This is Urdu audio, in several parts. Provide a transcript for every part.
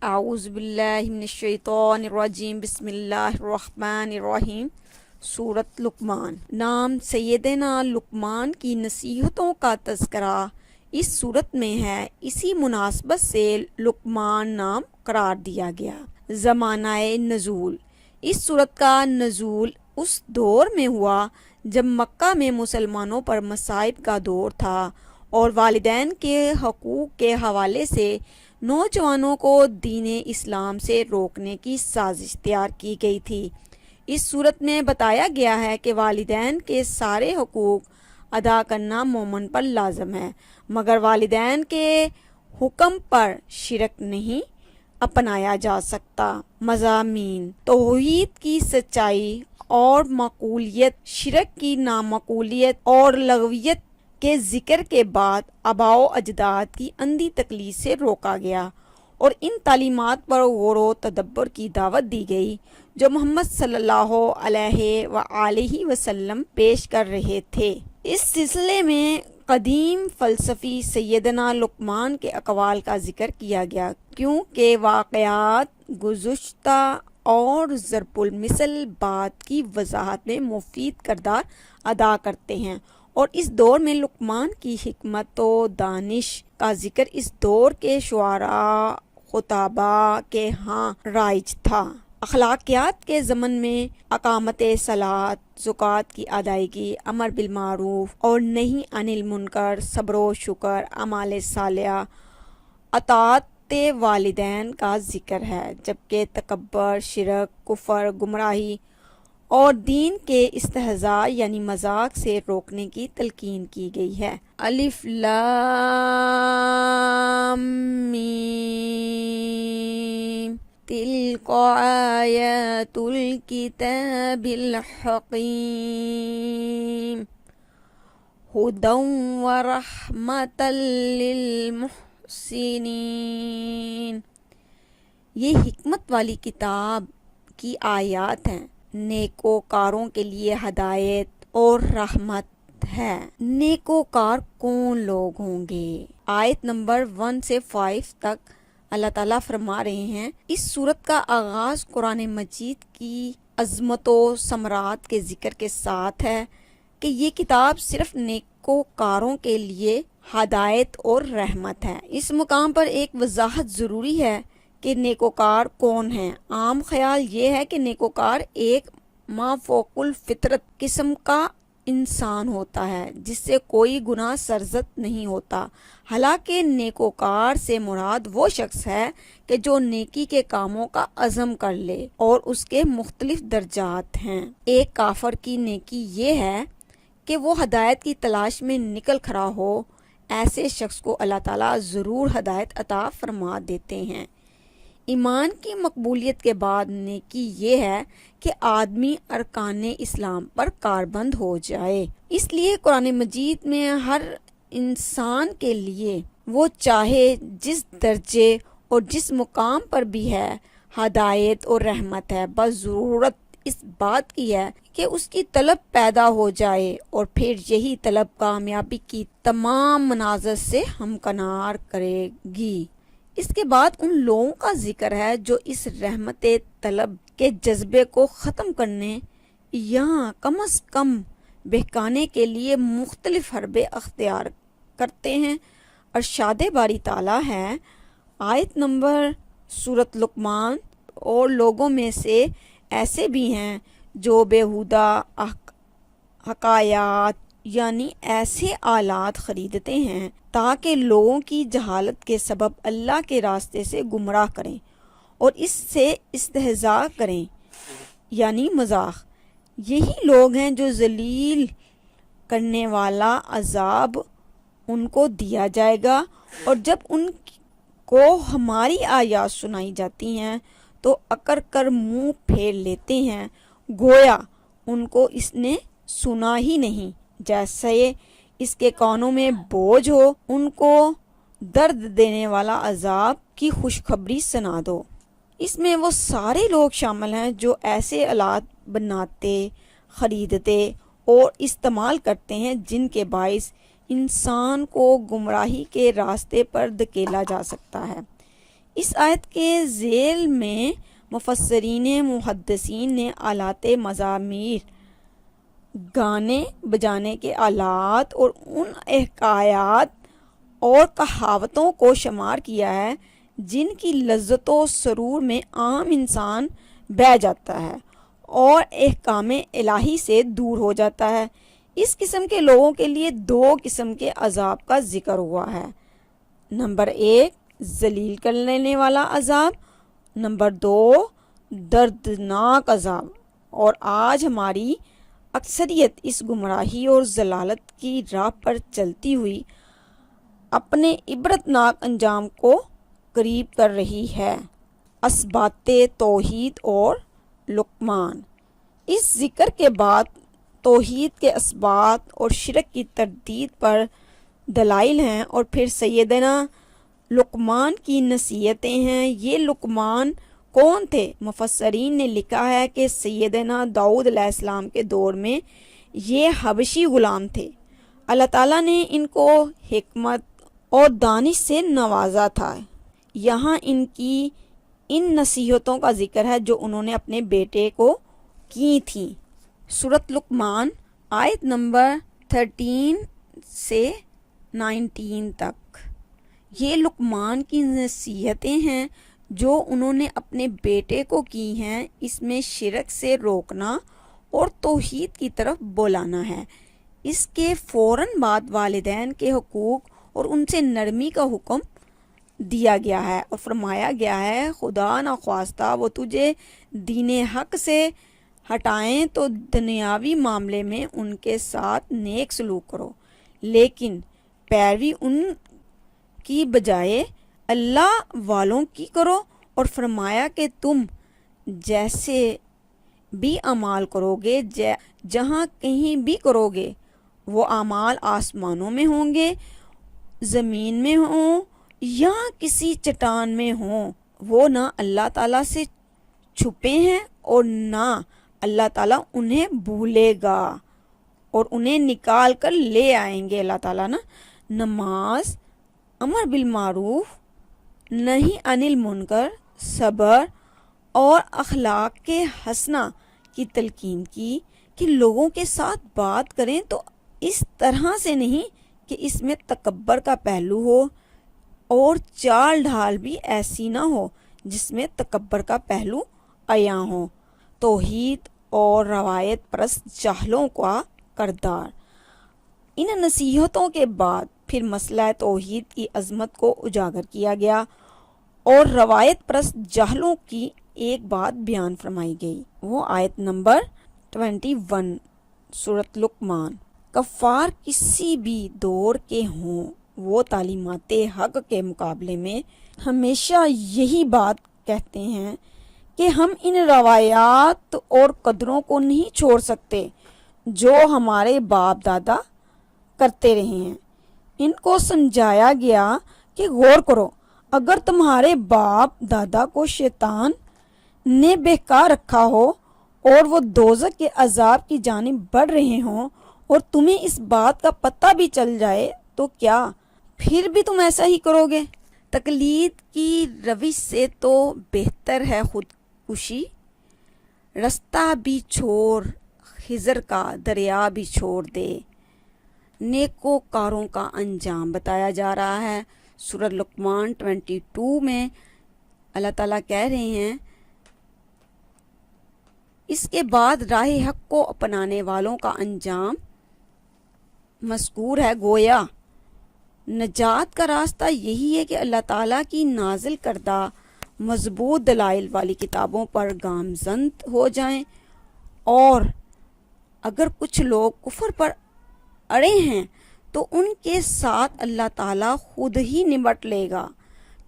اعوذ باللہ من الشیطان الرجیم بسم اللہ الرحمن الرحیم۔ سورۃ لقمان۔ نام سیدنا لقمان کی نصیحتوں کا تذکرہ اس سورت میں ہے، اسی مناسبت سے لقمان نام قرار دیا گیا۔ زمانہ نزول۔ اس سورت کا نزول اس دور میں ہوا جب مکہ میں مسلمانوں پر مصائب کا دور تھا اور والدین کے حقوق کے حوالے سے نوجوانوں کو دین اسلام سے روکنے کی سازش تیار کی گئی تھی۔ اس صورت میں بتایا گیا ہے کہ والدین کے سارے حقوق ادا کرنا مومن پر لازم ہے، مگر والدین کے حکم پر شرک نہیں اپنایا جا سکتا۔ مضامین: توحید کی سچائی اور معقولیت، شرک کی نامعقولیت اور لغویت کے ذکر کے بعد آباء و اجداد کی اندھی تقلید سے روکا گیا اور ان تعلیمات پر غور و تدبر کی دعوت دی گئی جو محمد صلی اللہ علیہ وآلہ وسلم پیش کر رہے تھے۔ اس سلسلے میں قدیم فلسفی سیدنا لقمان کے اقوال کا ذکر کیا گیا، کیونکہ واقعات گزشتہ اور ضرب المثل بات کی وضاحت میں مفید کردار ادا کرتے ہیں، اور اس دور میں لقمان کی حکمت و دانش کا ذکر اس دور کے شعراء خطباء کے ہاں رائج تھا۔ اخلاقیات کے ضمن میں اقامت صلاۃ، زکوٰۃ کی ادائیگی، امر بالمعروف اور نہی عن المنکر، صبر و شکر، اعمال صالحہ، اطاعت والدین کا ذکر ہے، جبکہ تکبر، شرک، کفر، گمراہی اور دین کے استہزاء یعنی مذاق سے روکنے کی تلقین کی گئی ہے۔ الف لام میم تلک آیات الکتاب الحکیم ھدی ورحمۃ للمحسنین۔ یہ حکمت والی کتاب کی آیات ہیں، نیکوکاروں کے لیے ہدایت اور رحمت ہے۔ نیکوکار کون لوگ ہوں گے؟ آیت نمبر 1 سے 5 تک اللہ تعالیٰ فرما رہے ہیں، اس سورت کا آغاز قرآن مجید کی عظمت و ثمرات کے ذکر کے ساتھ ہے کہ یہ کتاب صرف نیکوکاروں کے لیے ہدایت اور رحمت ہے۔ اس مقام پر ایک وضاحت ضروری ہے کہ نیکوکار کون ہیں۔ عام خیال یہ ہے کہ نیکوکار ایک مافوق الفطرت قسم کا انسان ہوتا ہے جس سے کوئی گناہ سرزد نہیں ہوتا، حالانکہ نیکوکار سے مراد وہ شخص ہے کہ جو نیکی کے کاموں کا عزم کر لے، اور اس کے مختلف درجات ہیں۔ ایک کافر کی نیکی یہ ہے کہ وہ ہدایت کی تلاش میں نکل کھڑا ہو، ایسے شخص کو اللہ تعالیٰ ضرور ہدایت عطا فرما دیتے ہیں۔ ایمان کی مقبولیت کے بعد نیکی یہ ہے کہ آدمی ارکان اسلام پر کاربند ہو جائے۔ اس لیے قرآن مجید میں ہر انسان کے لیے، وہ چاہے جس درجے اور جس مقام پر بھی ہے، ہدایت اور رحمت ہے، بس ضرورت اس بات کی ہے کہ اس کی طلب پیدا ہو جائے، اور پھر یہی طلب کامیابی کی تمام منازل سے ہمکنار کرے گی۔ اس کے بعد ان لوگوں کا ذکر ہے جو اس رحمت طلب کے جذبے کو ختم کرنے یا کم از کم بہکانے کے لیے مختلف حربے اختیار کرتے ہیں۔ ارشاد باری تعالیٰ ہے، آیت نمبر سورۃ لقمان، اور لوگوں میں سے ایسے بھی ہیں جو بیہودہ حکایات یعنی ایسے آلات خریدتے ہیں تاکہ لوگوں کی جہالت کے سبب اللہ کے راستے سے گمراہ کریں اور اس سے استہزاء کریں یعنی مذاق۔ یہی لوگ ہیں جو ذلیل کرنے والا عذاب ان کو دیا جائے گا، اور جب ان کو ہماری آیات سنائی جاتی ہیں تو اکڑ کر منہ پھیر لیتے ہیں، گویا ان کو اس نے سنا ہی نہیں، جیسے اس کے کانوں میں بوجھ ہو۔ ان کو درد دینے والا عذاب کی خوشخبری سنا دو۔ اس میں وہ سارے لوگ شامل ہیں جو ایسے آلات بناتے، خریدتے اور استعمال کرتے ہیں جن کے باعث انسان کو گمراہی کے راستے پر دھکیلا جا سکتا ہے۔ اس آیت کے ذیل میں مفسرین محدثین نے آلات مزامیر، گانے بجانے کے آلات اور ان حکایات اور کہاوتوں کو شمار کیا ہے جن کی لذت و سرور میں عام انسان بہہ جاتا ہے اور احکام الہی سے دور ہو جاتا ہے۔ اس قسم کے لوگوں کے لیے دو قسم کے عذاب کا ذکر ہوا ہے۔ نمبر 1 ذلیل کر لینے والا عذاب، نمبر 2 دردناک عذاب۔ اور آج ہماری اکثریت اس گمراہی اور ضلالت کی راہ پر چلتی ہوئی اپنے عبرتناک انجام کو قریب کر رہی ہے۔ اثبات توحید اور لقمان۔ اس ذکر کے بعد توحید کے اثبات اور شرک کی تردید پر دلائل ہیں، اور پھر سیدنا لقمان کی نصیحتیں ہیں۔ یہ لقمان کون تھے؟ مفسرین نے لکھا ہے کہ سیدنا داؤد علیہ السلام کے دور میں یہ حبشی غلام تھے۔ اللہ تعالیٰ نے ان کو حکمت اور دانش سے نوازا تھا۔ یہاں ان کی ان نصیحتوں کا ذکر ہے جو انہوں نے اپنے بیٹے کو کی تھیں۔ سورۃ لقمان آیت نمبر 13 سے 19 تک یہ لقمان کی نصیحتیں ہیں جو انہوں نے اپنے بیٹے کو کی ہیں۔ اس میں شرک سے روکنا اور توحید کی طرف بلانا ہے۔ اس کے فوراً بعد والدین کے حقوق اور ان سے نرمی کا حکم دیا گیا ہے اور فرمایا گیا ہے خدا نخواستہ وہ تجھے دین حق سے ہٹائیں تو دنیاوی معاملے میں ان کے ساتھ نیک سلوک کرو، لیکن پیروی ان کی بجائے اللہ والوں کی کرو، اور فرمایا کہ تم جیسے بھی اعمال کرو گے جہاں کہیں بھی کرو گے وہ اعمال آسمانوں میں ہوں گے، زمین میں ہوں یا کسی چٹان میں ہوں، وہ نہ اللہ تعالیٰ سے چھپے ہیں اور نہ اللہ تعالیٰ انہیں بھولے گا اور انہیں نکال کر لے آئیں گے۔ اللہ تعالیٰ نا نماز، امر بالمعروف، نہی عن المنکر، صبر اور اخلاق کے حسنہ کی تلقین کی کہ لوگوں کے ساتھ بات کریں تو اس طرح سے نہیں کہ اس میں تکبر کا پہلو ہو اور چال ڈھال بھی ایسی نہ ہو جس میں تکبر کا پہلو عیاں ہو۔ توحید اور روایت پرست جاہلوں کا کردار۔ ان نصیحتوں کے بعد پھر مسئلہ توحید کی عظمت کو اجاگر کیا گیا اور روایت پرست جاہلوں کی ایک بات بیان فرمائی گئی، وہ آیت نمبر 21 سورۃ لقمان۔ کفار کسی بھی دور کے ہوں وہ تعلیمات حق کے مقابلے میں ہمیشہ یہی بات کہتے ہیں کہ ہم ان روایات اور قدروں کو نہیں چھوڑ سکتے جو ہمارے باپ دادا کرتے رہے ہیں۔ ان کو سمجھایا گیا کہ غور کرو، اگر تمہارے باپ دادا کو شیطان نے بہکا رکھا ہو اور وہ دوزخ کے عذاب کی جانب بڑھ رہے ہوں اور تمہیں اس بات کا پتہ بھی چل جائے تو کیا پھر بھی تم ایسا ہی کرو گے؟ تقلید کی روش سے تو بہتر ہے خودکشی۔ رستہ بھی چھوڑ خضر کا، دریا بھی چھوڑ دے۔ نیکوکاروں کا انجام بتایا جا رہا ہے۔ سورۃ لقمان 22 میں اللہ تعالیٰ کہہ رہے ہیں اس کے بعد راہ حق کو اپنانے والوں کا انجام مذکور ہے، گویا نجات کا راستہ یہی ہے کہ اللہ تعالیٰ کی نازل کردہ مضبوط دلائل والی کتابوں پر گامزن ہو جائیں، اور اگر کچھ لوگ کفر پر اڑے ہیں تو ان کے ساتھ اللہ تعالیٰ خود ہی نمٹ لے گا،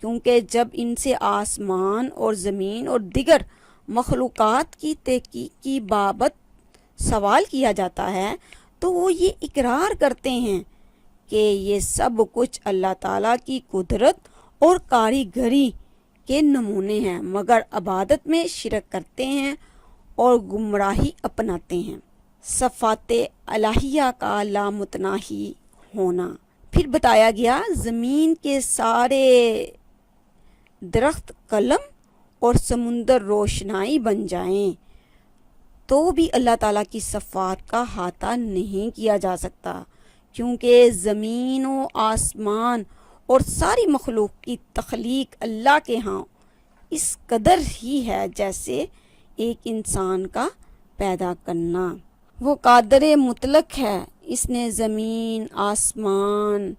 کیونکہ جب ان سے آسمان اور زمین اور دیگر مخلوقات کی تحقیق کی بابت سوال کیا جاتا ہے تو وہ یہ اقرار کرتے ہیں کہ یہ سب کچھ اللہ تعالیٰ کی قدرت اور کاریگری کے نمونے ہیں، مگر عبادت میں شرک کرتے ہیں اور گمراہی اپناتے ہیں۔ صفات الہیہ کا لامتناہی ہونا۔ پھر بتایا گیا زمین کے سارے درخت قلم اور سمندر روشنائی بن جائیں تو بھی اللہ تعالیٰ کی صفات کا احاطہ نہیں کیا جا سکتا، کیونکہ زمین و آسمان اور ساری مخلوق کی تخلیق اللہ کے ہاں اس قدر ہی ہے جیسے ایک انسان کا پیدا کرنا۔ وہ قادر مطلق ہے، اس نے زمین، آسمان،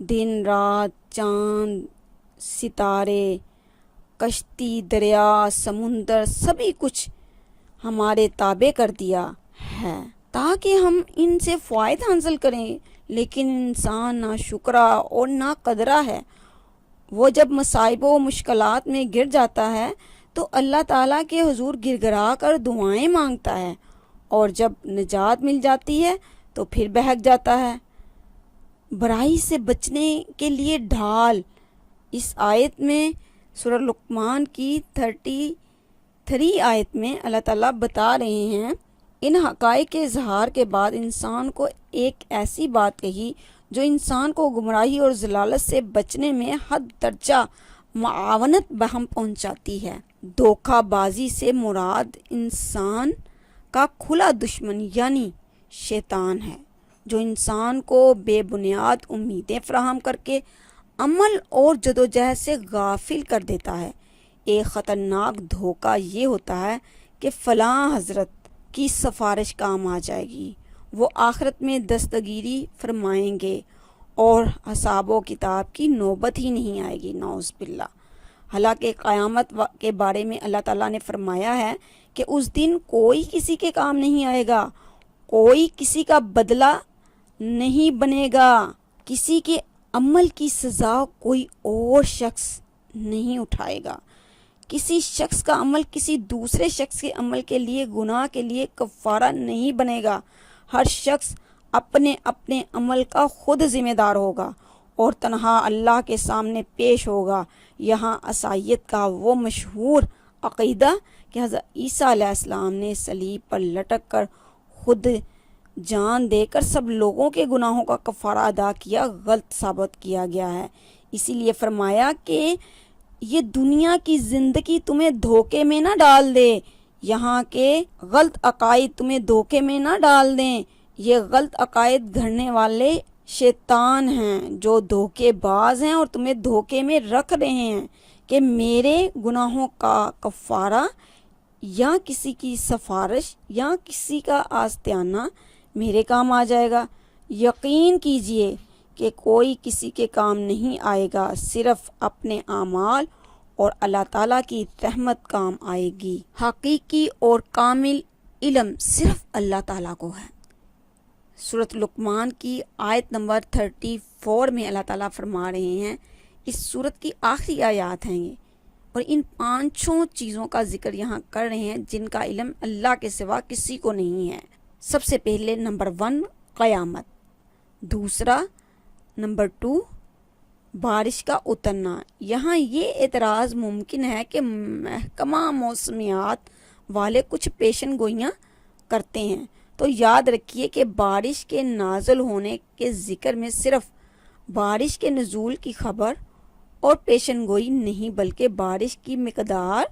دن رات، چاند، ستارے، کشتی، دریا، سمندر، سبھی کچھ ہمارے تابع کر دیا ہے تاکہ ہم ان سے فوائد حاصل کریں، لیکن انسان نہ شکرا اور نہ قدرہ ہے۔ وہ جب مصائب و مشکلات میں گر جاتا ہے تو اللہ تعالیٰ کے حضور گر گرا کر دعائیں مانگتا ہے، اور جب نجات مل جاتی ہے تو پھر بہک جاتا ہے۔ برائی سے بچنے کے لیے ڈھال، اس آیت میں سورہ لقمان کی 33 آیت میں اللہ تعالیٰ بتا رہے ہیں، ان حقائق کے اظہار کے بعد انسان کو ایک ایسی بات کہی جو انسان کو گمراہی اور ضلالت سے بچنے میں حد درجہ معاونت بہم پہنچاتی ہے۔ دھوکہ بازی سے مراد انسان کا کھلا دشمن یعنی شیطان ہے، جو انسان کو بے بنیاد امیدیں فراہم کر کے عمل اور جدوجہد سے غافل کر دیتا ہے۔ ایک خطرناک دھوکہ یہ ہوتا ہے کہ فلاں حضرت کی سفارش کام آ جائے گی، وہ آخرت میں دستگیری فرمائیں گے اور حساب و کتاب کی نوبت ہی نہیں آئے گی، نعوذ باللہ۔ حالانکہ قیامت کے بارے میں اللہ تعالیٰ نے فرمایا ہے کہ اس دن کوئی کسی کے کام نہیں آئے گا، کوئی کسی کا بدلہ نہیں بنے گا، کسی کے عمل کی سزا کوئی اور شخص نہیں اٹھائے گا، کسی شخص کا عمل کسی دوسرے شخص کے عمل کے لیے گناہ کے لیے کفارہ نہیں بنے گا۔ ہر شخص اپنے اپنے عمل کا خود ذمہ دار ہوگا اور تنہا اللہ کے سامنے پیش ہوگا۔ یہاں عیسائیت کا وہ مشہور عقیدہ کہ حضرت عیسیٰ علیہ السلام نے صلیب پر لٹک کر خود جان دے کر سب لوگوں کے گناہوں کا کفارہ ادا کیا، غلط ثابت کیا گیا ہے۔ اسی لیے فرمایا کہ یہ دنیا کی زندگی تمہیں دھوکے میں نہ ڈال دے، یہاں کے غلط عقائد تمہیں دھوکے میں نہ ڈال دیں۔ یہ غلط عقائد گھڑنے والے شیطان ہیں جو دھوکے باز ہیں اور تمہیں دھوکے میں رکھ رہے ہیں کہ میرے گناہوں کا کفارہ یا کسی کی سفارش یا کسی کا آستانہ میرے کام آ جائے گا۔ یقین کیجئے کہ کوئی کسی کے کام نہیں آئے گا، صرف اپنے اعمال اور اللہ تعالیٰ کی رحمت کام آئے گی۔ حقیقی اور کامل علم صرف اللہ تعالیٰ کو ہے۔ سورۃ لقمان کی آیت نمبر 34 میں اللہ تعالیٰ فرما رہے ہیں، اس سورت کی آخری آیات ہیں یہ، اور ان 5 چیزوں کا ذکر یہاں کر رہے ہیں جن کا علم اللہ کے سوا کسی کو نہیں ہے۔ سب سے پہلے نمبر 1 قیامت، دوسرا نمبر 2 بارش کا اترنا۔ یہاں یہ اعتراض ممکن ہے کہ محکمہ موسمیات والے کچھ پیشن گوئیاں کرتے ہیں، تو یاد رکھیے کہ بارش کے نازل ہونے کے ذکر میں صرف بارش کے نزول کی خبر اور پیشن گوئی نہیں، بلکہ بارش کی مقدار،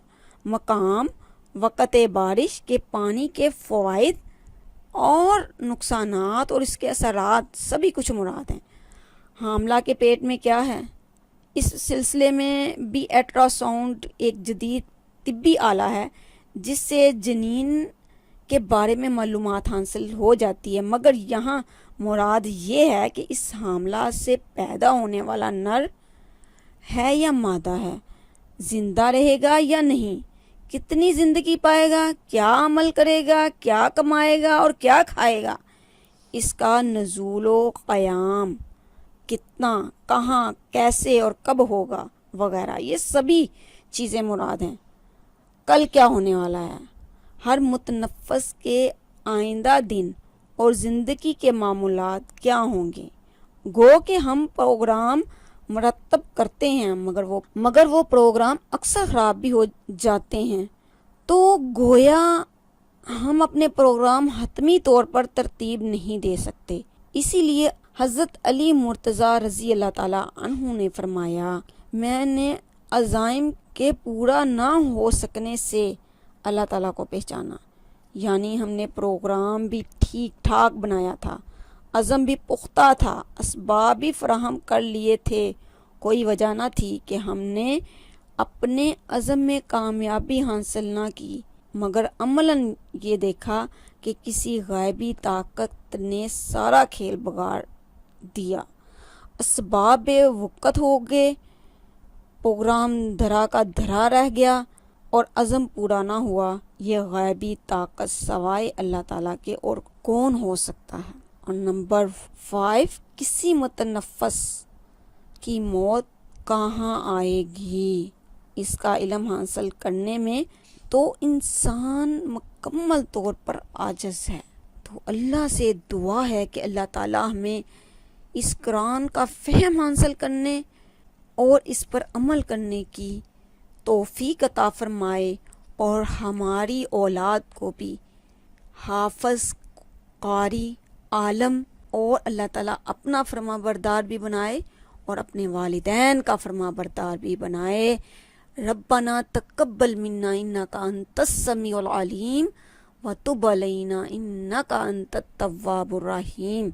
مقام، وقت بارش کے پانی کے فوائد اور نقصانات اور اس کے اثرات سبھی کچھ مراد ہیں۔ حاملہ کے پیٹ میں کیا ہے، اس سلسلے میں بھی الٹرا ساؤنڈ ایک جدید طبی آلہ ہے جس سے جنین کے بارے میں معلومات حاصل ہو جاتی ہے، مگر یہاں مراد یہ ہے کہ اس حاملہ سے پیدا ہونے والا نر ہے یا مادہ ہے، زندہ رہے گا یا نہیں، کتنی زندگی پائے گا، کیا عمل کرے گا، کیا کمائے گا اور کیا کھائے گا، اس کا نزول و قیام کتنا، کہاں، کیسے اور کب ہوگا وغیرہ، یہ سبھی چیزیں مراد ہیں۔ کل کیا ہونے والا ہے، ہر متنفس کے آئندہ دن اور زندگی کے معمولات کیا ہوں گے۔ گو کہ ہم پروگرام مرتب کرتے ہیں مگر وہ پروگرام اکثر خراب بھی ہو جاتے ہیں، تو گویا ہم اپنے پروگرام حتمی طور پر ترتیب نہیں دے سکتے۔ اسی لیے حضرت علی مرتضیٰ رضی اللہ تعالیٰ عنہ نے فرمایا، میں نے عزائم کے پورا نہ ہو سکنے سے اللہ تعالیٰ کو پہچانا، یعنی ہم نے پروگرام بھی ٹھیک ٹھاک بنایا تھا، عزم بھی پختہ تھا، اسباب بھی فراہم کر لیے تھے، کوئی وجہ نہ تھی کہ ہم نے اپنے عزم میں کامیابی حاصل نہ کی، مگر عملاً یہ دیکھا کہ کسی غیبی طاقت نے سارا کھیل بگاڑ دیا، اسباب بے وقت ہو گئے، پروگرام دھرا کا دھرا رہ گیا اور عزم پورا نہ ہوا۔ یہ غیبی طاقت سوائے اللہ تعالیٰ کے اور کون ہو سکتا ہے؟ اور نمبر 5، کسی متنفس کی موت کہاں آئے گی، اس کا علم حاصل کرنے میں تو انسان مکمل طور پر عاجز ہے۔ تو اللہ سے دعا ہے کہ اللہ تعالیٰ ہمیں اس قرآن کا فہم حاصل کرنے اور اس پر عمل کرنے کی توفیق عطا فرمائے، اور ہماری اولاد کو بھی حافظ، قاری، عالم اور اللہ تعالیٰ اپنا فرما بردار بھی بنائے اور اپنے والدین کا فرما بردار بھی بنائے۔ ربنا تقبل منا انک انت السمیع العلیم وتب علینا انک انت التواب الرحیم۔